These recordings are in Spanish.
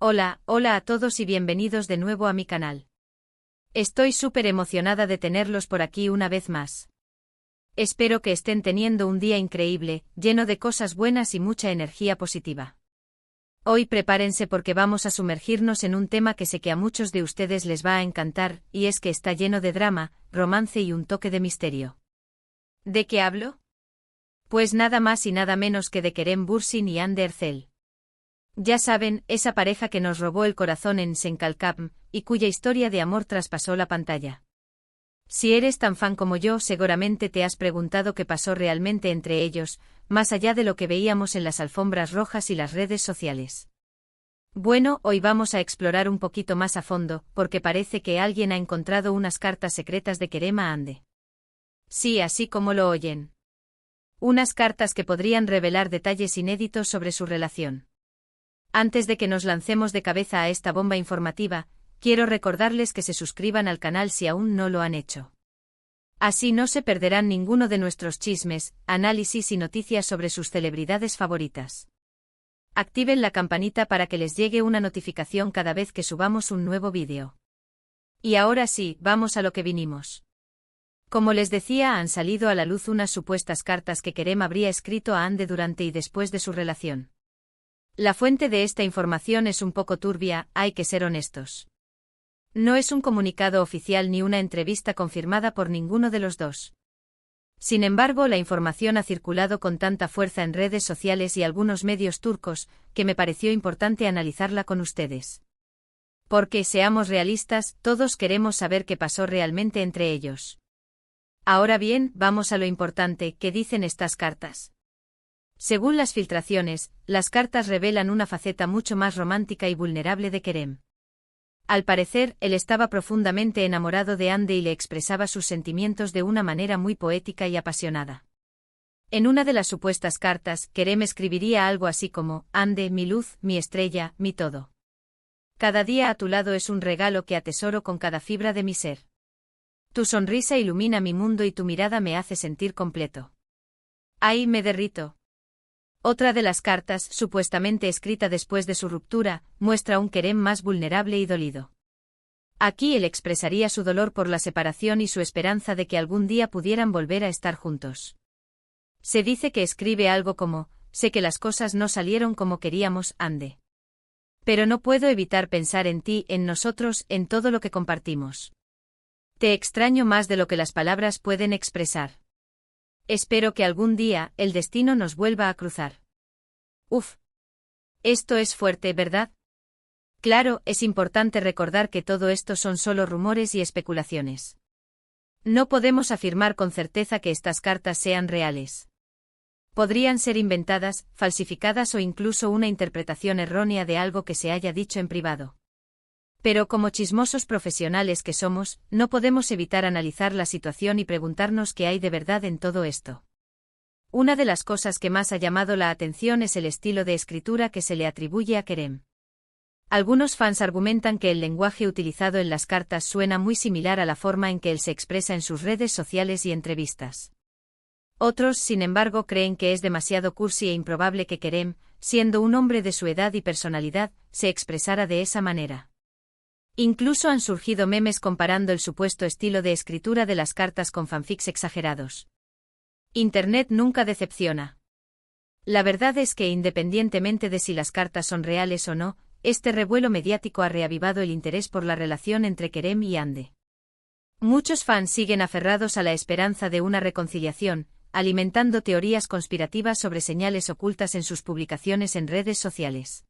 Hola a todos y bienvenidos de nuevo a mi canal. Estoy súper emocionada de tenerlos por aquí una vez más. Espero que estén teniendo un día increíble, lleno de cosas buenas y mucha energía positiva. Hoy prepárense porque vamos a sumergirnos en un tema que sé que a muchos de ustedes les va a encantar, y es que está lleno de drama, romance y un toque de misterio. ¿De qué hablo? Pues nada más y nada menos que de Kerem Bürsin y Hande Erçel. Ya saben, esa pareja que nos robó el corazón en Senkalkam, y cuya historia de amor traspasó la pantalla. Si eres tan fan como yo, seguramente te has preguntado qué pasó realmente entre ellos, más allá de lo que veíamos en las alfombras rojas y las redes sociales. Bueno, hoy vamos a explorar un poquito más a fondo, porque parece que alguien ha encontrado unas cartas secretas de Kerem a Hande. Sí, así como lo oyen. Unas cartas que podrían revelar detalles inéditos sobre su relación. Antes de que nos lancemos de cabeza a esta bomba informativa, quiero recordarles que se suscriban al canal si aún no lo han hecho. Así no se perderán ninguno de nuestros chismes, análisis y noticias sobre sus celebridades favoritas. Activen la campanita para que les llegue una notificación cada vez que subamos un nuevo vídeo. Y ahora sí, vamos a lo que vinimos. Como les decía, han salido a la luz unas supuestas cartas que Kerem habría escrito a Hande durante y después de su relación. La fuente de esta información es un poco turbia, hay que ser honestos. No es un comunicado oficial ni una entrevista confirmada por ninguno de los dos. Sin embargo, la información ha circulado con tanta fuerza en redes sociales y algunos medios turcos, que me pareció importante analizarla con ustedes. Porque, seamos realistas, todos queremos saber qué pasó realmente entre ellos. Ahora bien, vamos a lo importante, ¿qué dicen estas cartas? Según las filtraciones, las cartas revelan una faceta mucho más romántica y vulnerable de Kerem. Al parecer, él estaba profundamente enamorado de Hande y le expresaba sus sentimientos de una manera muy poética y apasionada. En una de las supuestas cartas, Kerem escribiría algo así como: Hande, mi luz, mi estrella, mi todo. Cada día a tu lado es un regalo que atesoro con cada fibra de mi ser. Tu sonrisa ilumina mi mundo y tu mirada me hace sentir completo. ¡Ay, me derrito! Otra de las cartas, supuestamente escrita después de su ruptura, muestra un Kerem más vulnerable y dolido. Aquí él expresaría su dolor por la separación y su esperanza de que algún día pudieran volver a estar juntos. Se dice que escribe algo como: sé que las cosas no salieron como queríamos, Hande. Pero no puedo evitar pensar en ti, en nosotros, en todo lo que compartimos. Te extraño más de lo que las palabras pueden expresar. Espero que algún día el destino nos vuelva a cruzar. Uf. Esto es fuerte, ¿verdad? Claro, es importante recordar que todo esto son solo rumores y especulaciones. No podemos afirmar con certeza que estas cartas sean reales. Podrían ser inventadas, falsificadas o incluso una interpretación errónea de algo que se haya dicho en privado. Pero como chismosos profesionales que somos, no podemos evitar analizar la situación y preguntarnos qué hay de verdad en todo esto. Una de las cosas que más ha llamado la atención es el estilo de escritura que se le atribuye a Kerem. Algunos fans argumentan que el lenguaje utilizado en las cartas suena muy similar a la forma en que él se expresa en sus redes sociales y entrevistas. Otros, sin embargo, creen que es demasiado cursi e improbable que Kerem, siendo un hombre de su edad y personalidad, se expresara de esa manera. Incluso han surgido memes comparando el supuesto estilo de escritura de las cartas con fanfics exagerados. Internet nunca decepciona. La verdad es que independientemente de si las cartas son reales o no, este revuelo mediático ha reavivado el interés por la relación entre Kerem y Hande. Muchos fans siguen aferrados a la esperanza de una reconciliación, alimentando teorías conspirativas sobre señales ocultas en sus publicaciones en redes sociales.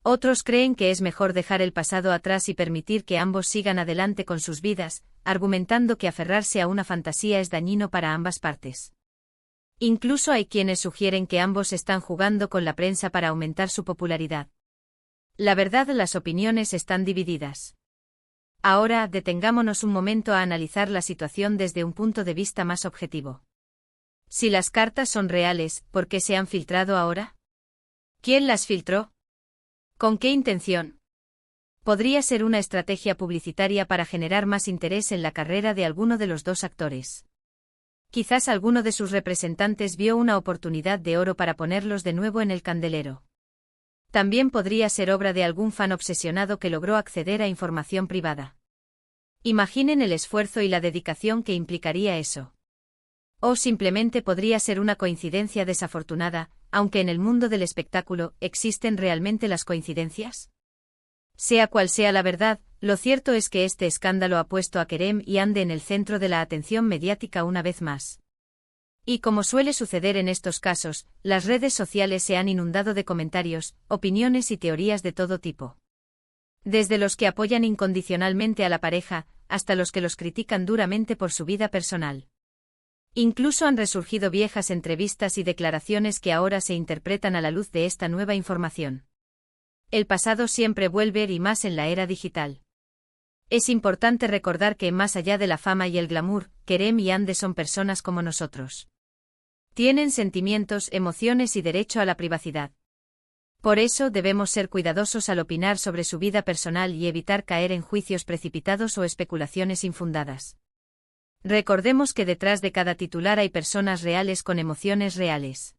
Otros creen que es mejor dejar el pasado atrás y permitir que ambos sigan adelante con sus vidas, argumentando que aferrarse a una fantasía es dañino para ambas partes. Incluso hay quienes sugieren que ambos están jugando con la prensa para aumentar su popularidad. La verdad, las opiniones están divididas. Ahora, detengámonos un momento a analizar la situación desde un punto de vista más objetivo. Si las cartas son reales, ¿por qué se han filtrado ahora? ¿Quién las filtró? ¿Con qué intención? Podría ser una estrategia publicitaria para generar más interés en la carrera de alguno de los dos actores. Quizás alguno de sus representantes vio una oportunidad de oro para ponerlos de nuevo en el candelero. También podría ser obra de algún fan obsesionado que logró acceder a información privada. Imaginen el esfuerzo y la dedicación que implicaría eso. O simplemente podría ser una coincidencia desafortunada, aunque en el mundo del espectáculo, ¿existen realmente las coincidencias? Sea cual sea la verdad, lo cierto es que este escándalo ha puesto a Kerem y Ande en el centro de la atención mediática una vez más. Y como suele suceder en estos casos, las redes sociales se han inundado de comentarios, opiniones y teorías de todo tipo. Desde los que apoyan incondicionalmente a la pareja, hasta los que los critican duramente por su vida personal. Incluso han resurgido viejas entrevistas y declaraciones que ahora se interpretan a la luz de esta nueva información. El pasado siempre vuelve y más en la era digital. Es importante recordar que más allá de la fama y el glamour, Kerem y Ande son personas como nosotros. Tienen sentimientos, emociones y derecho a la privacidad. Por eso debemos ser cuidadosos al opinar sobre su vida personal y evitar caer en juicios precipitados o especulaciones infundadas. Recordemos que detrás de cada titular hay personas reales con emociones reales.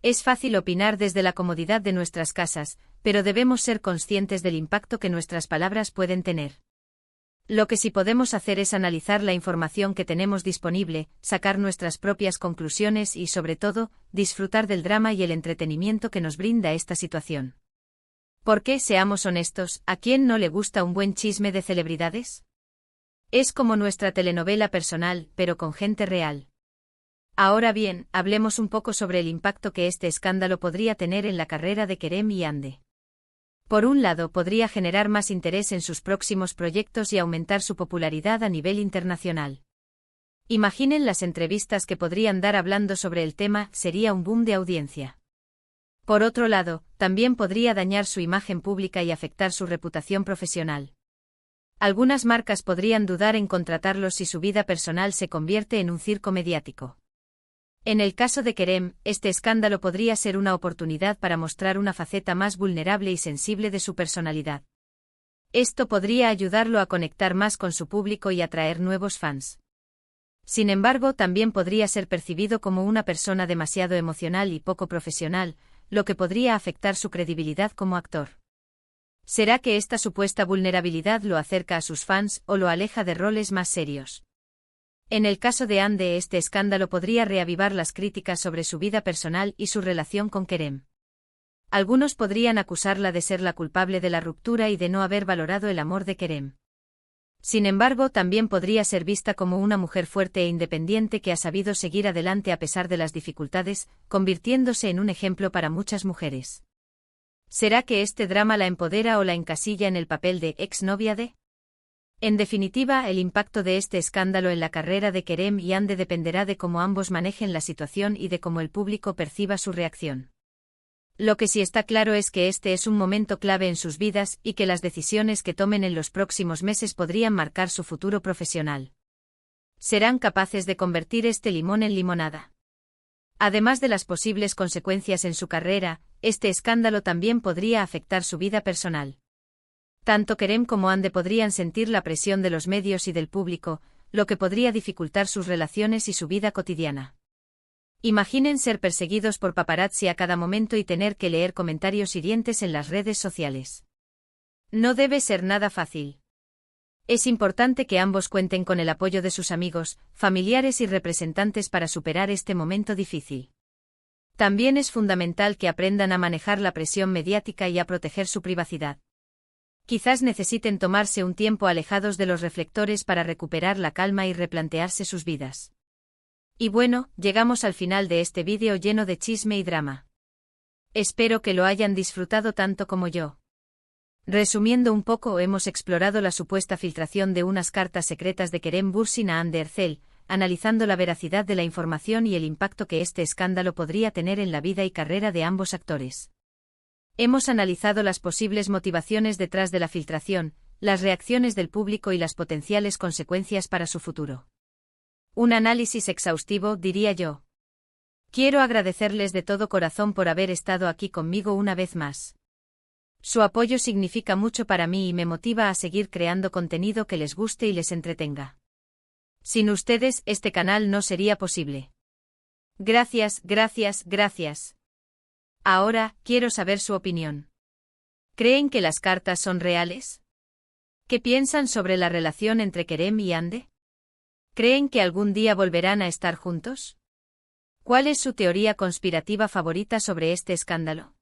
Es fácil opinar desde la comodidad de nuestras casas, pero debemos ser conscientes del impacto que nuestras palabras pueden tener. Lo que sí podemos hacer es analizar la información que tenemos disponible, sacar nuestras propias conclusiones y, sobre todo, disfrutar del drama y el entretenimiento que nos brinda esta situación. Porque, seamos honestos, ¿a quién no le gusta un buen chisme de celebridades? Es como nuestra telenovela personal, pero con gente real. Ahora bien, hablemos un poco sobre el impacto que este escándalo podría tener en la carrera de Kerem y Ande. Por un lado, podría generar más interés en sus próximos proyectos y aumentar su popularidad a nivel internacional. Imaginen las entrevistas que podrían dar hablando sobre el tema, sería un boom de audiencia. Por otro lado, también podría dañar su imagen pública y afectar su reputación profesional. Algunas marcas podrían dudar en contratarlos si su vida personal se convierte en un circo mediático. En el caso de Kerem, este escándalo podría ser una oportunidad para mostrar una faceta más vulnerable y sensible de su personalidad. Esto podría ayudarlo a conectar más con su público y atraer nuevos fans. Sin embargo, también podría ser percibido como una persona demasiado emocional y poco profesional, lo que podría afectar su credibilidad como actor. ¿Será que esta supuesta vulnerabilidad lo acerca a sus fans o lo aleja de roles más serios? En el caso de Ande, este escándalo podría reavivar las críticas sobre su vida personal y su relación con Kerem. Algunos podrían acusarla de ser la culpable de la ruptura y de no haber valorado el amor de Kerem. Sin embargo, también podría ser vista como una mujer fuerte e independiente que ha sabido seguir adelante a pesar de las dificultades, convirtiéndose en un ejemplo para muchas mujeres. ¿Será que este drama la empodera o la encasilla en el papel de exnovia de? En definitiva, el impacto de este escándalo en la carrera de Kerem y Ande dependerá de cómo ambos manejen la situación y de cómo el público perciba su reacción. Lo que sí está claro es que este es un momento clave en sus vidas y que las decisiones que tomen en los próximos meses podrían marcar su futuro profesional. ¿Serán capaces de convertir este limón en limonada? Además de las posibles consecuencias en su carrera, este escándalo también podría afectar su vida personal. Tanto Kerem como Ande podrían sentir la presión de los medios y del público, lo que podría dificultar sus relaciones y su vida cotidiana. Imaginen ser perseguidos por paparazzi a cada momento y tener que leer comentarios hirientes en las redes sociales. No debe ser nada fácil. Es importante que ambos cuenten con el apoyo de sus amigos, familiares y representantes para superar este momento difícil. También es fundamental que aprendan a manejar la presión mediática y a proteger su privacidad. Quizás necesiten tomarse un tiempo alejados de los reflectores para recuperar la calma y replantearse sus vidas. Y bueno, llegamos al final de este vídeo lleno de chisme y drama. Espero que lo hayan disfrutado tanto como yo. Resumiendo un poco, hemos explorado la supuesta filtración de unas cartas secretas de Kerem Bürsin a Hande Erçel, analizando la veracidad de la información y el impacto que este escándalo podría tener en la vida y carrera de ambos actores. Hemos analizado las posibles motivaciones detrás de la filtración, las reacciones del público y las potenciales consecuencias para su futuro. Un análisis exhaustivo, diría yo. Quiero agradecerles de todo corazón por haber estado aquí conmigo una vez más. Su apoyo significa mucho para mí y me motiva a seguir creando contenido que les guste y les entretenga. Sin ustedes, este canal no sería posible. Gracias, gracias, gracias. Ahora, quiero saber su opinión. ¿Creen que las cartas son reales? ¿Qué piensan sobre la relación entre Kerem y Hande? ¿Creen que algún día volverán a estar juntos? ¿Cuál es su teoría conspirativa favorita sobre este escándalo?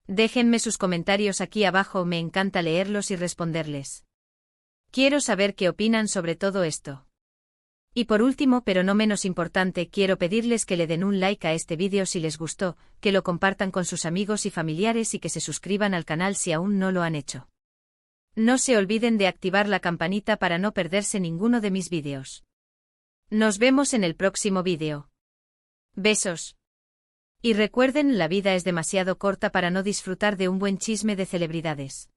Déjenme sus comentarios aquí abajo, me encanta leerlos y responderles. Quiero saber qué opinan sobre todo esto. Y por último, pero no menos importante, quiero pedirles que le den un like a este vídeo si les gustó, que lo compartan con sus amigos y familiares y que se suscriban al canal si aún no lo han hecho. No se olviden de activar la campanita para no perderse ninguno de mis vídeos. Nos vemos en el próximo vídeo. Besos. Y recuerden, la vida es demasiado corta para no disfrutar de un buen chisme de celebridades.